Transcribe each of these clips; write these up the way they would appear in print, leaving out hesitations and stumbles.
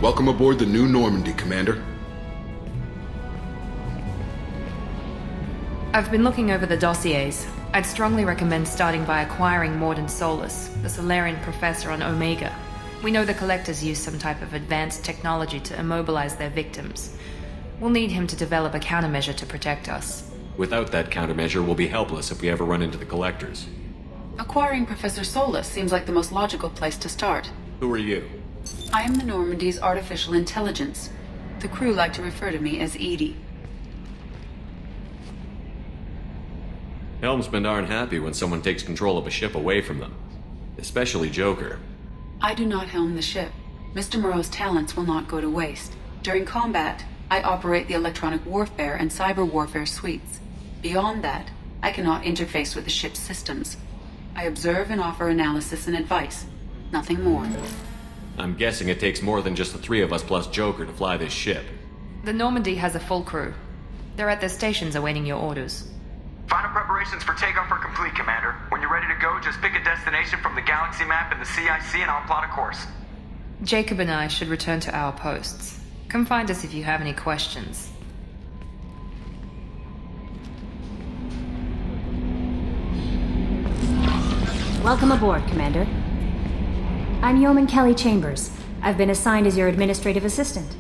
Welcome aboard the new Normandy, Commander. I've been looking over the dossiers. I'd strongly recommend starting by acquiring Morden Solus, the Solarian professor on Omega. We know the Collectors use some type of advanced technology to immobilize their victims. We'll need him to develop a countermeasure to protect us. Without that countermeasure, we'll be helpless if we ever run into the Collectors. Acquiring Professor Solus seems like the most logical place to start. Who are you? I am the Normandy's artificial intelligence. The crew like to refer to me as Edie. Helmsmen aren't happy when someone takes control of a ship away from them. Especially Joker. I do not helm the ship. Mr. Moreau's talents will not go to waste. During combat, I operate the electronic warfare and cyber warfare suites. Beyond that, I cannot interface with the ship's systems. I observe and offer analysis and advice. Nothing more. I'm guessing it takes more than just the three of us plus Joker to fly this ship. The Normandy has a full crew. They're at their stations awaiting your orders. Final preparations for takeoff are complete, Commander. When you're ready to go, just pick a destination from the galaxy map in the CIC and I'll plot a course. Jacob and I should return to our posts. Come find us if you have any questions. Welcome aboard, Commander. I'm Yeoman Kelly Chambers. I've been assigned as your administrative assistant.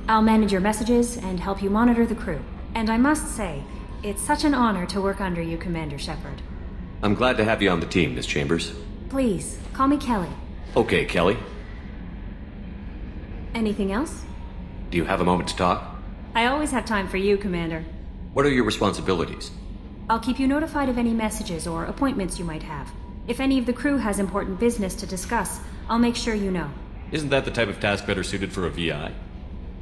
I'll manage your messages and help you monitor the crew. And I must say, it's such an honor to work under you, Commander Shepard. I'm glad to have you on the team, Miss Chambers. Please, call me Kelly. Okay, Kelly. Anything else? Do you have a moment to talk? I always have time for you, Commander. What are your responsibilities? I'll keep you notified of any messages or appointments you might have. If any of the crew has important business to discuss, I'll make sure you know. Isn't that the type of task better suited for a VI?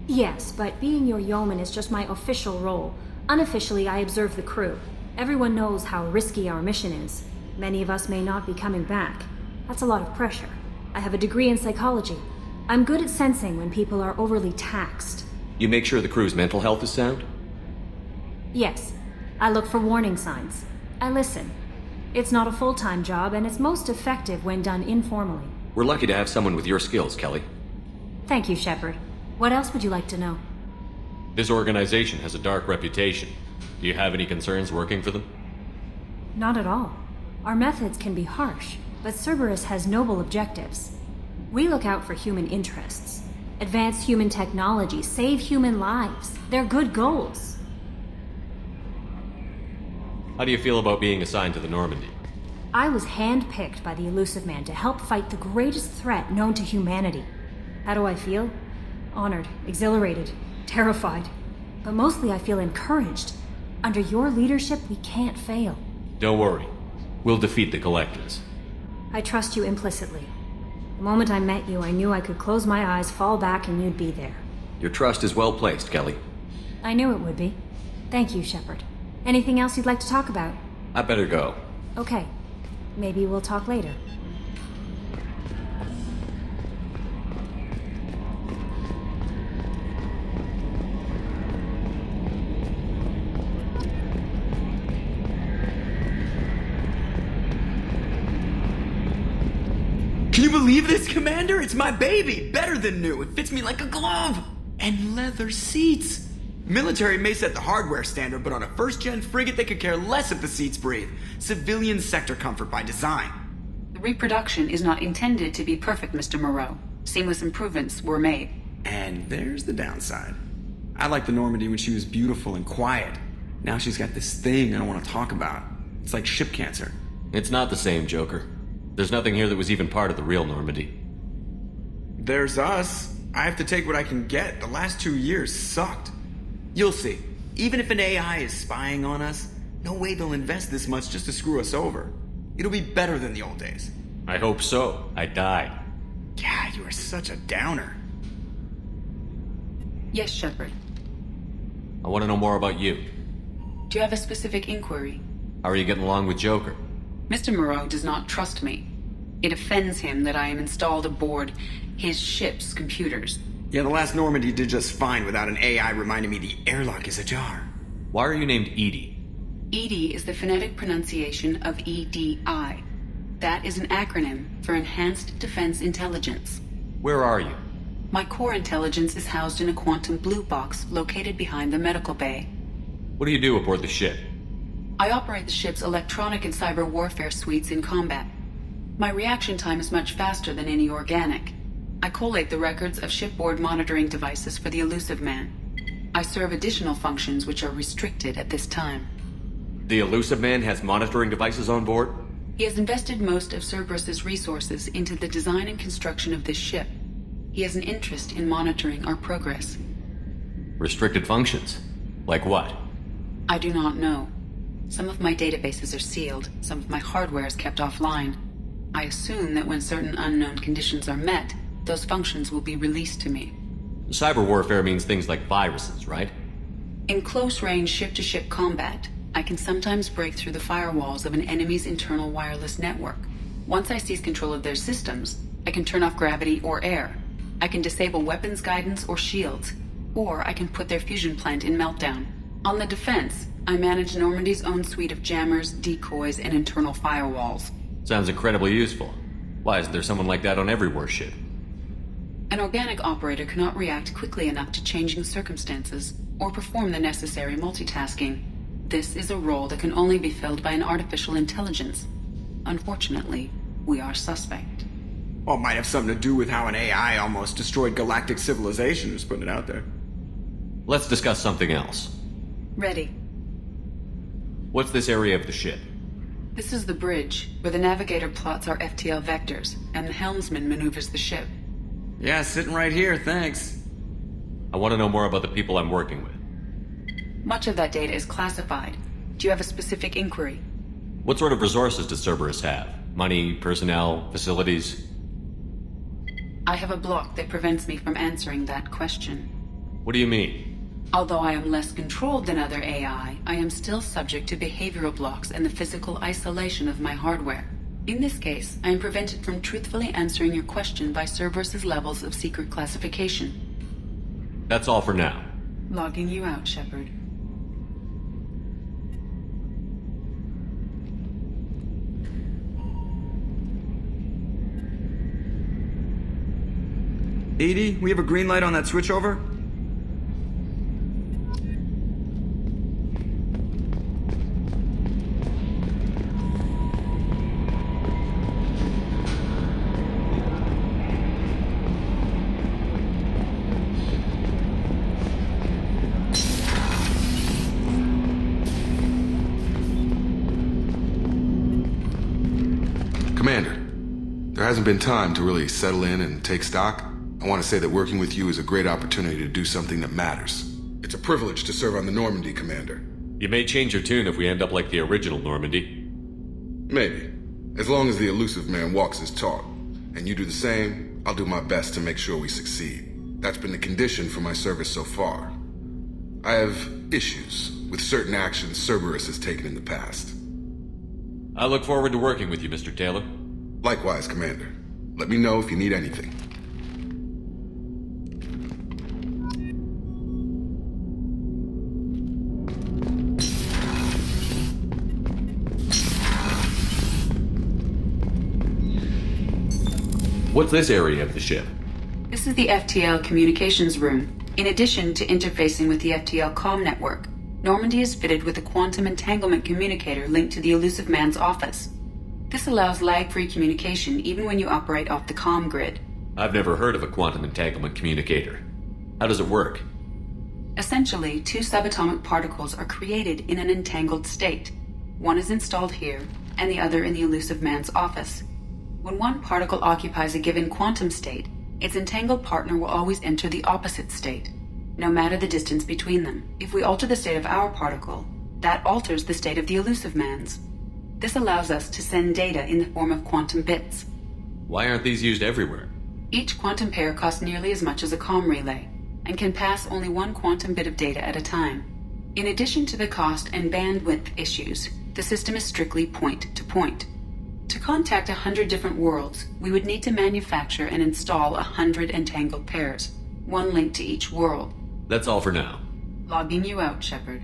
Yes, but being your yeoman is just my official role. Unofficially, I observe the crew. Everyone knows how risky our mission is. Many of us may not be coming back. That's a lot of pressure. I have a degree in psychology. I'm good at sensing when people are overly taxed. You make sure the crew's mental health is sound? Yes. I look for warning signs. I listen. It's not a full-time job, and it's most effective when done informally. We're lucky to have someone with your skills, Kelly. Thank you, Shepard. What else would you like to know? This organization has a dark reputation. Do you have any concerns working for them? Not at all. Our methods can be harsh, but Cerberus has noble objectives. We look out for human interests. Advance human technology, save human lives. They're good goals. How do you feel about being assigned to the Normandy? I was handpicked by the Elusive Man to help fight the greatest threat known to humanity. How do I feel? Honored, exhilarated, terrified. But mostly I feel encouraged. Under your leadership, we can't fail. Don't worry. We'll defeat the Collectors. I trust you implicitly. The moment I met you, I knew I could close my eyes, fall back, and you'd be there. Your trust is well placed, Kelly. I knew it would be. Thank you, Shepard. Anything else you'd like to talk about? I better go. Okay. Maybe we'll talk later. Can you believe this, Commander? It's my baby! Better than new. It fits me like a glove! And leather seats! Military may set the hardware standard, but on a first-gen frigate they could care less if the seats breathe. Civilian sector comfort by design. The reproduction is not intended to be perfect, Mr. Moreau. Seamless improvements were made. And there's the downside. I liked the Normandy when she was beautiful and quiet. Now she's got this thing I don't want to talk about. It's like ship cancer. It's not the same, Joker. There's nothing here that was even part of the real Normandy. There's us. I have to take what I can get. The last 2 years sucked. You'll see. Even if an AI is spying on us, no way they'll invest this much just to screw us over. It'll be better than the old days. I hope so. I died. Yeah, you are such a downer. Yes, Shepard. I want to know more about you. Do you have a specific inquiry? How are you getting along with Joker? Mr. Moreau does not trust me. It offends him that I am installed aboard his ship's computers. Yeah, the last Normandy did just fine without an AI reminding me the airlock is ajar. Why are you named Edie? EDI is the phonetic pronunciation of EDI. That is an acronym for Enhanced Defense Intelligence. Where are you? My core intelligence is housed in a quantum blue box located behind the medical bay. What do you do aboard the ship? I operate the ship's electronic and cyber warfare suites in combat. My reaction time is much faster than any organic. I collate the records of shipboard monitoring devices for the Elusive Man. I serve additional functions which are restricted at this time. The Elusive Man has monitoring devices on board? He has invested most of Cerberus's resources into the design and construction of this ship. He has an interest in monitoring our progress. Restricted functions? Like what? I do not know. Some of my databases are sealed, some of my hardware is kept offline. I assume that when certain unknown conditions are met, those functions will be released to me. Cyber warfare means things like viruses, right? In close-range ship-to-ship combat, I can sometimes break through the firewalls of an enemy's internal wireless network. Once I seize control of their systems, I can turn off gravity or air. I can disable weapons guidance or shields, or I can put their fusion plant in meltdown. On the defense, I manage Normandy's own suite of jammers, decoys, and internal firewalls. Sounds incredibly useful. Why isn't there someone like that on every warship? An organic operator cannot react quickly enough to changing circumstances or perform the necessary multitasking. This is a role that can only be filled by an artificial intelligence. Unfortunately, we are suspect. Well, it might have something to do with how an AI almost destroyed galactic civilization, just putting it out there. Let's discuss something else. Ready. What's this area of the ship? This is the bridge, where the navigator plots our FTL vectors, and the helmsman maneuvers the ship. Yeah, sitting right here, thanks. I want to know more about the people I'm working with. Much of that data is classified. Do you have a specific inquiry? What sort of resources does Cerberus have? Money, personnel, facilities? I have a block that prevents me from answering that question. What do you mean? Although I am less controlled than other AI, I am still subject to behavioral blocks and the physical isolation of my hardware. In this case, I am prevented from truthfully answering your question by Cerberus's levels of secret classification. That's all for now. Logging you out, Shepard. Edie, we have a green light on that switchover? Commander, there hasn't been time to really settle in and take stock. I want to say that working with you is a great opportunity to do something that matters. It's a privilege to serve on the Normandy, Commander. You may change your tune if we end up like the original Normandy. Maybe. As long as the Elusive Man walks his talk, and you do the same, I'll do my best to make sure we succeed. That's been the condition for my service so far. I have issues with certain actions Cerberus has taken in the past. I look forward to working with you, Mr. Taylor. Likewise, Commander. Let me know if you need anything. What's this area of the ship? This is the FTL Communications room. In addition to interfacing with the FTL comm network, Normandy is fitted with a quantum entanglement communicator linked to the Elusive Man's office. This allows lag-free communication even when you operate off the comm grid. I've never heard of a quantum entanglement communicator. How does it work? Essentially, two subatomic particles are created in an entangled state. One is installed here, and the other in the Elusive Man's office. When one particle occupies a given quantum state, its entangled partner will always enter the opposite state, no matter the distance between them. If we alter the state of our particle, that alters the state of the Elusive Man's. This allows us to send data in the form of quantum bits. Why aren't these used everywhere? Each quantum pair costs nearly as much as a comm relay, and can pass only one quantum bit of data at a time. In addition to the cost and bandwidth issues, the system is strictly point-to-point. To contact 100 different worlds, we would need to manufacture and install 100 entangled pairs, one linked to each world. That's all for now. Logging you out, Shepard.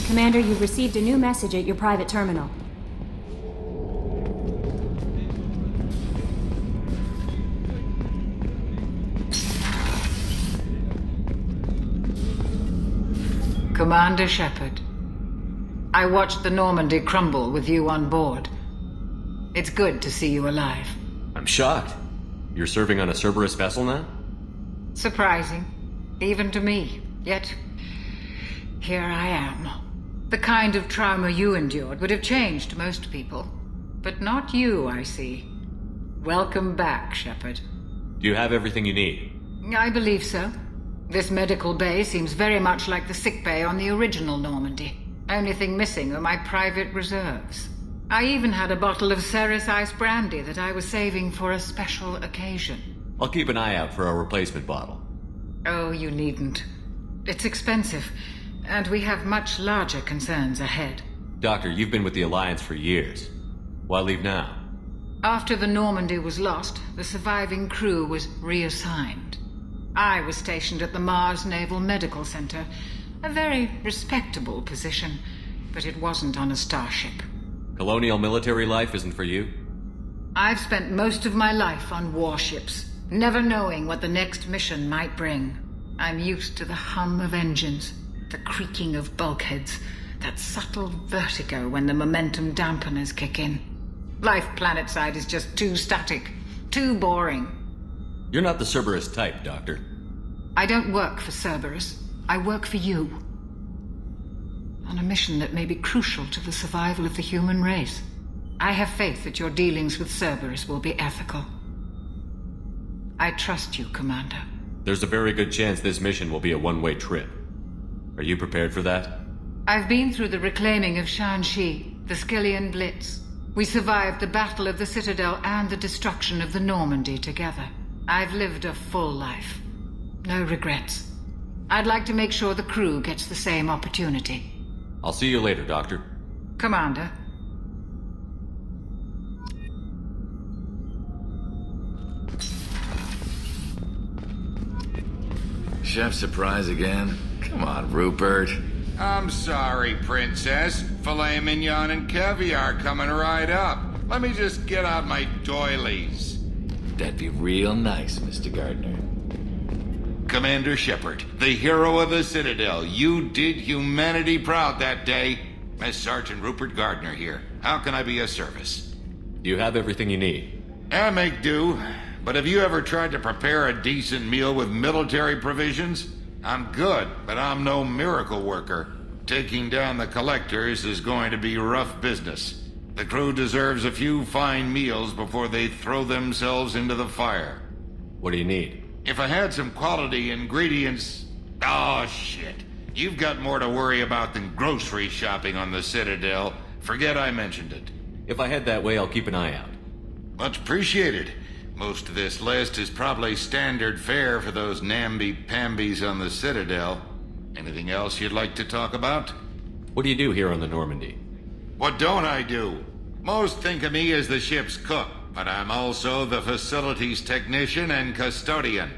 Commander, you've received a new message at your private terminal. Commander Shepard, I watched the Normandy crumble with you on board. It's good to see you alive. I'm shocked. You're serving on a Cerberus vessel now? Surprising, even to me. Yet, here I am. The kind of trauma you endured would have changed most people. But not you, I see. Welcome back, Shepard. Do you have everything you need? I believe so. This medical bay seems very much like the sick bay on the original Normandy. Only thing missing are my private reserves. I even had a bottle of Ceres Ice brandy that I was saving for a special occasion. I'll keep an eye out for a replacement bottle. Oh, you needn't. It's expensive, and we have much larger concerns ahead. Doctor, you've been with the Alliance for years. Why leave now? After the Normandy was lost, the surviving crew was reassigned. I was stationed at the Mars Naval Medical Center, a very respectable position, but it wasn't on a starship. Colonial military life isn't for you? I've spent most of my life on warships, never knowing what the next mission might bring. I'm used to the hum of engines, the creaking of bulkheads, that subtle vertigo when the momentum dampeners kick in. Life planetside is just too static, too boring. You're not the Cerberus type, Doctor. I don't work for Cerberus. I work for you. On a mission that may be crucial to the survival of the human race. I have faith that your dealings with Cerberus will be ethical. I trust you, Commander. There's a very good chance this mission will be a one-way trip. Are you prepared for that? I've been through the reclaiming of Shanxi, the Skillian Blitz. We survived the Battle of the Citadel and the destruction of the Normandy together. I've lived a full life. No regrets. I'd like to make sure the crew gets the same opportunity. I'll see you later, Doctor. Commander. Chef surprise again? Come on, Rupert. I'm sorry, Princess. Filet mignon and caviar coming right up. Let me just get out my doilies. That'd be real nice, Mr. Gardner. Commander Shepard, the hero of the Citadel. You did humanity proud that day. Master Sergeant Rupert Gardner here. How can I be of service? Do you have everything you need? I make do. But have you ever tried to prepare a decent meal with military provisions? I'm good, but I'm no miracle worker. Taking down the collectors is going to be rough business. The crew deserves a few fine meals before they throw themselves into the fire. What do you need? If I had some quality ingredients... Oh, shit. You've got more to worry about than grocery shopping on the Citadel. Forget I mentioned it. If I head that way, I'll keep an eye out. Much appreciated. Most of this list is probably standard fare for those namby-pambies on the Citadel. Anything else you'd like to talk about? What do you do here on the Normandy? What don't I do? Most think of me as the ship's cook, but I'm also the facilities technician and custodian.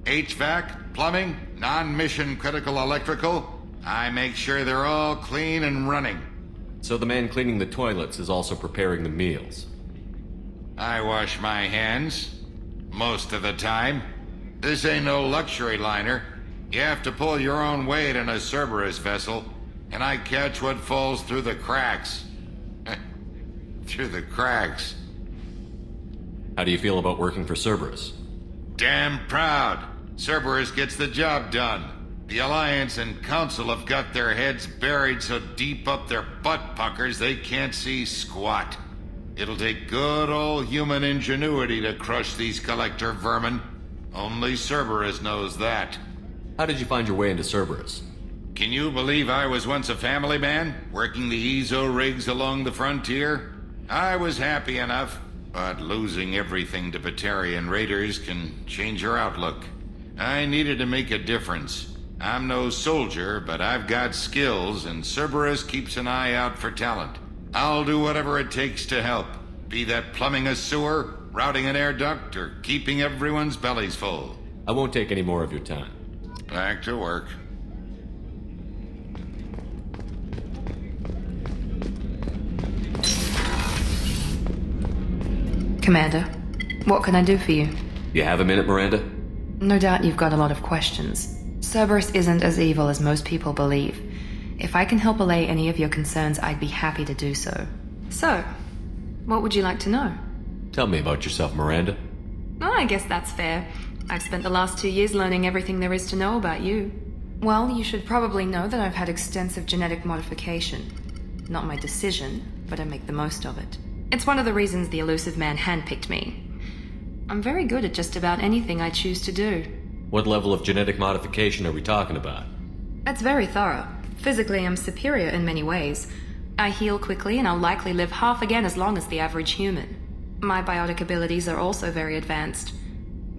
HVAC, plumbing, non-mission critical electrical. I make sure they're all clean and running. So the man cleaning the toilets is also preparing the meals. I wash my hands. Most of the time. This ain't no luxury liner. You have to pull your own weight in a Cerberus vessel, and I catch what falls through the cracks. Through the cracks. How do you feel about working for Cerberus? Damn proud. Cerberus gets the job done. The Alliance and Council have got their heads buried so deep up their butt puckers they can't see squat. It'll take good old human ingenuity to crush these collector vermin. Only Cerberus knows that. How did you find your way into Cerberus? Can you believe I was once a family man, working the EZO rigs along the frontier? I was happy enough, but losing everything to Batarian raiders can change your outlook. I needed to make a difference. I'm no soldier, but I've got skills, and Cerberus keeps an eye out for talent. I'll do whatever it takes to help, be that plumbing a sewer, routing an air duct, or keeping everyone's bellies full. I won't take any more of your time. Back to work. Commander, what can I do for you? You have a minute, Miranda? No doubt you've got a lot of questions. Cerberus isn't as evil as most people believe. If I can help allay any of your concerns, I'd be happy to do so. So, what would you like to know? Tell me about yourself, Miranda. Oh, I guess that's fair. I've spent the last 2 years learning everything there is to know about you. Well, you should probably know that I've had extensive genetic modification. Not my decision, but I make the most of it. It's one of the reasons the elusive man handpicked me. I'm very good at just about anything I choose to do. What level of genetic modification are we talking about? That's very thorough. Physically, I'm superior in many ways. I heal quickly, and I'll likely live half again as long as the average human. My biotic abilities are also very advanced.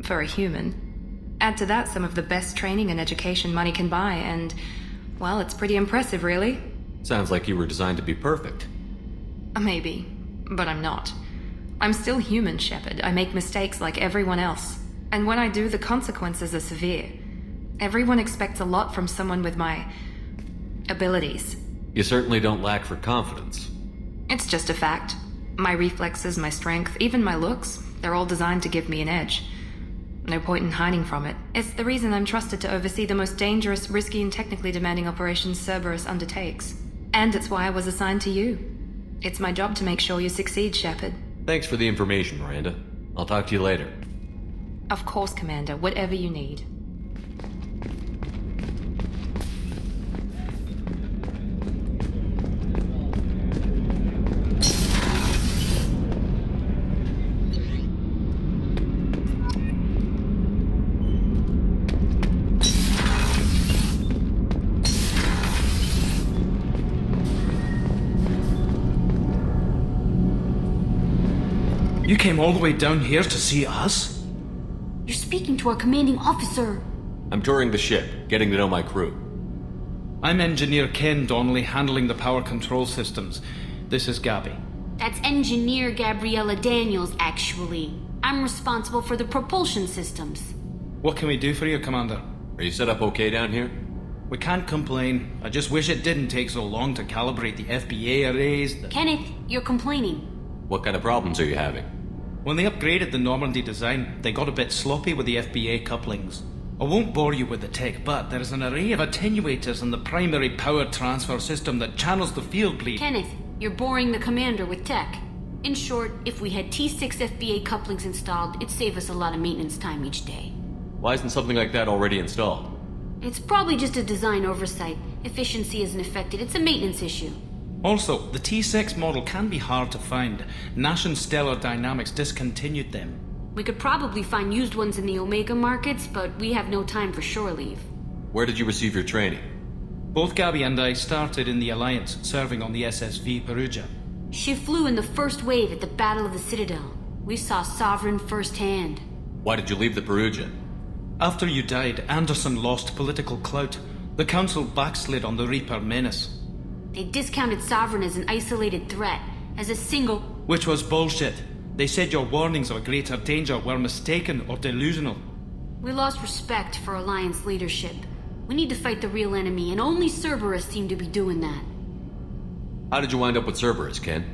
For a human. Add to that some of the best training and education money can buy, and, well, it's pretty impressive, really. Sounds like you were designed to be perfect. Maybe, but I'm not. I'm still human, Shepard. I make mistakes like everyone else. And when I do, the consequences are severe. Everyone expects a lot from someone with my abilities. You certainly don't lack for confidence. It's just a fact. My reflexes, my strength, even my looks, they're all designed to give me an edge. No point in hiding from it. It's the reason I'm trusted to oversee the most dangerous, risky, and technically demanding operations Cerberus undertakes. And it's why I was assigned to you. It's my job to make sure you succeed, Shepard. Thanks for the information, Miranda. I'll talk to you later. Of course, Commander. Whatever you need. You came all the way down here to see us? You're speaking to our commanding officer. I'm touring the ship, getting to know my crew. I'm Engineer Ken Donnelly, handling the power control systems. This is Gabby. That's Engineer Gabriela Daniels, actually. I'm responsible for the propulsion systems. What can we do for you, Commander? Are you set up okay down here? We can't complain. I just wish it didn't take so long to calibrate the FBA arrays. Kenneth, you're complaining. What kind of problems are you having? When they upgraded the Normandy design, they got a bit sloppy with the FBA couplings. I won't bore you with the tech, but there is an array of attenuators in the primary power transfer system that channels the field bleed. Kenneth, you're boring the commander with tech. In short, if we had T6 FBA couplings installed, it'd save us a lot of maintenance time each day. Why isn't something like that already installed? It's probably just a design oversight. Efficiency isn't affected, it's a maintenance issue. Also, the T6 model can be hard to find. Nash and Stellar Dynamics discontinued them. We could probably find used ones in the Omega markets, but we have no time for shore leave. Where did you receive your training? Both Gabby and I started in the Alliance, serving on the SSV Perugia. She flew in the first wave at the Battle of the Citadel. We saw Sovereign firsthand. Why did you leave the Perugia? After you died, Anderson lost political clout. The Council backslid on the Reaper menace. They discounted Sovereign as an isolated threat, as a single... Which was bullshit. They said your warnings of a greater danger were mistaken or delusional. We lost respect for Alliance leadership. We need to fight the real enemy, and only Cerberus seemed to be doing that. How did you wind up with Cerberus, Ken?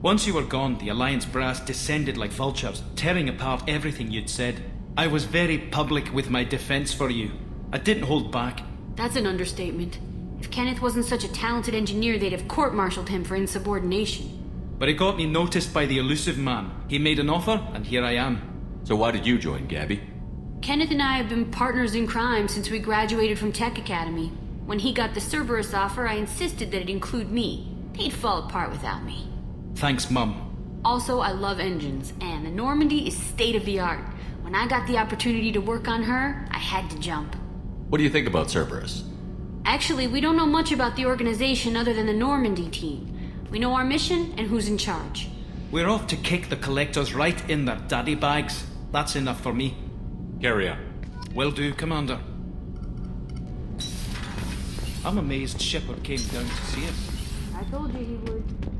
Once you were gone, the Alliance brass descended like vultures, tearing apart everything you'd said. I was very public with my defense for you. I didn't hold back. That's an understatement. If Kenneth wasn't such a talented engineer, they'd have court-martialed him for insubordination. But it got me noticed by the elusive man. He made an offer, and here I am. So why did you join, Gabby? Kenneth and I have been partners in crime since we graduated from Tech Academy. When he got the Cerberus offer, I insisted that it include me. They'd fall apart without me. Thanks, Mum. Also, I love engines, and the Normandy is state-of-the-art. When I got the opportunity to work on her, I had to jump. What do you think about Cerberus? Actually, we don't know much about the organization other than the Normandy team. We know our mission and who's in charge. We're off to kick the collectors right in their daddy bags. That's enough for me. Carry on. Will do, Commander. I'm amazed Shepard came down to see us. I told you he would.